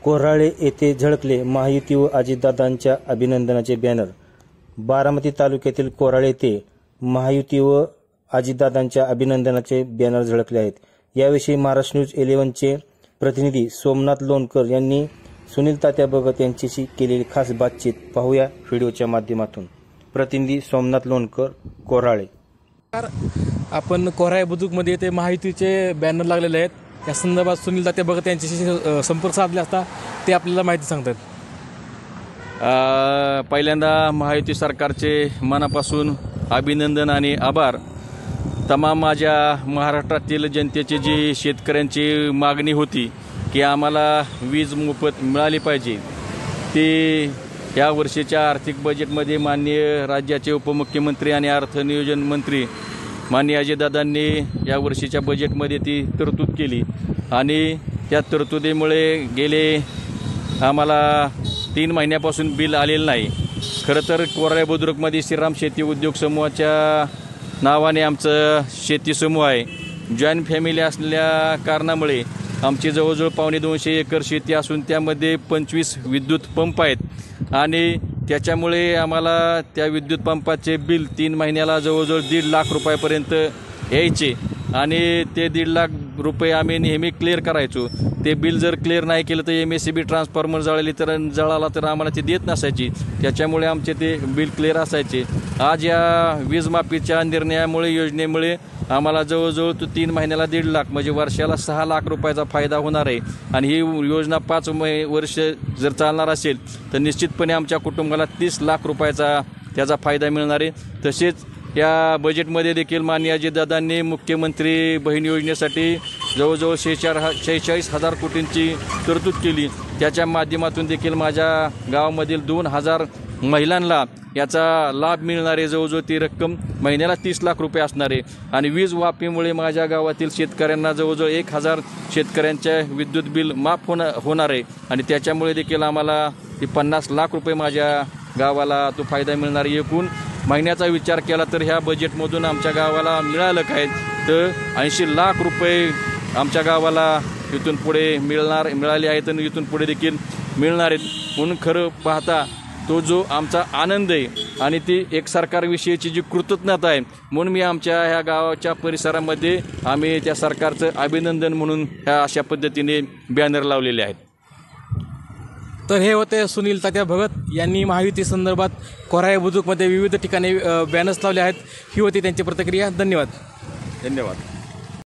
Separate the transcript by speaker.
Speaker 1: कोऱ्हाळे येथे झळकले महायुती व अजितदादांच्या अभिनंदनाचे बॅनर। बारामती तालुक्यातील कोऱ्हाळे येथे महायुती व अजितदादांच्या अभिनंदनाचे बॅनर झळकले आहेत। याविषयी महाराष्ट्र न्यूज 11चे प्रतिनिधी सोमनाथ लोणकर यांनी सुनील तात्या भगत यांच्याशी केलेली खास बातचीत पाहूया व्हिडिओच्या माध्यमातून। प्रतिनिधी सोमनाथ लोणकर, कोऱ्हाळे।
Speaker 2: आपण कोऱ्हाळे बुद्रुकमध्ये ते महायुतीचे बॅनर लागलेले आहेत। या संदर्भात सुनील तात्या भगत यांच्याशी संपर्क साधला असता ते आपल्याला माहिती सांगतात।
Speaker 3: पहिल्यांदा महायुती सरकारचे मनापासून अभिनंदन आणि आभार। तमाम माझ्या महाराष्ट्रातील जनतेची जी शेतकऱ्यांची मागणी होती की आम्हाला वीज मोफत मिळाली पाहिजे, ती या वर्षीच्या आर्थिक बजेटमध्ये माननीय राज्याचे उपमुख्यमंत्री आणि अर्थ नियोजन मंत्री माननीय अजितदादांनी या वर्षीच्या बजेटमध्ये ती तरतूद केली आणि त्या तरतुदीमुळे गेले आम्हाला 3 महिन्यापासून बिल आलेलं नाही। खरं तर कोऱ्हाळे बुद्रुकमध्ये श्रीराम शेती उद्योग समूहाच्या नावाने आमचं शेती समूह आहे। जॉईंट फॅमिली असलेल्या कारणामुळे आमची जवळजवळ 250 एकर शेती असून त्यामध्ये 25 विद्युत पंप आहेत आणि त्याच्यामुळे आम्हाला त्या विद्युत पंपाचे बिल 3 महिन्याला जवळजवळ 1.5 लाख रुपयापर्यंत यायचे आणि ते 1.5 लाख रुपये आम्ही नेहमी क्लिअर करायचो। ते बिल जर क्लिअर नाही केलं तर MSCB ट्रान्सफॉर्मर जळाला तर आम्हाला ते देत नसायची, त्याच्यामुळे आमचे ते बिल क्लिअर असायचे। आज या वीज माफीच्या निर्णयामुळे योजनेमुळे आम्हाला जवळजवळ 3 महिन्याला 1.5 लाख म्हणजे वर्षाला 6 लाख रुपयाचा फायदा होणार आहे आणि ही योजना 5 वर्ष जर चालणार असेल तर निश्चितपणे आमच्या कुटुंबाला 30 लाख रुपयाचा त्याचा फायदा मिळणार आहे। तसेच या बजेटमध्ये देखील माननीय अजितदादांनी मुख्यमंत्री बहीण योजनेसाठी जवळजवळ 46,000 कोटींची तरतूद केली। त्याच्या माध्यमातून देखील माझ्या गावामधील 2,000 महिलांना याचा लाभ मिळणार आहे। जवळजवळ ती रक्कम महिन्याला 30 लाख रुपये असणार आहे आणि वीज वाफीमुळे माझ्या गावातील शेतकऱ्यांना जवळजवळ 1,000 शेतकऱ्यांच्या विद्युत बिल माफ होणार आहे आणि त्याच्यामुळे देखील आम्हाला ती 50 लाख रुपये माझ्या गावाला तो फायदा मिळणार आहे। एकूण महिन्याचा विचार केला तर ह्या बजेटमधून आमच्या गावाला मिळालं काय तर 80 लाख रुपये आमच्या गावाला इथून पुढे मिळाले आहेत आणि इथून पुढे देखील मिळणार आहेत। म्हणून खरं पाहता तो जो आमचा आनंद आहे आणि ती एक सरकारविषयीची जी कृतज्ञता आहे, म्हणून मी आमच्या ह्या गावाच्या परिसरामध्ये आम्ही त्या सरकारचं अभिनंदन म्हणून ह्या अशा पद्धतीने बॅनर लावलेले आहेत।
Speaker 2: तर हे होते सुनील तात्या भगत यांनी महायुती संदर्भात कोऱ्हाळे बुद्रुकमध्ये विविध ठिकाणी बॅनर्स लावले आहेत। ही होती त्यांची प्रतिक्रिया। धन्यवाद।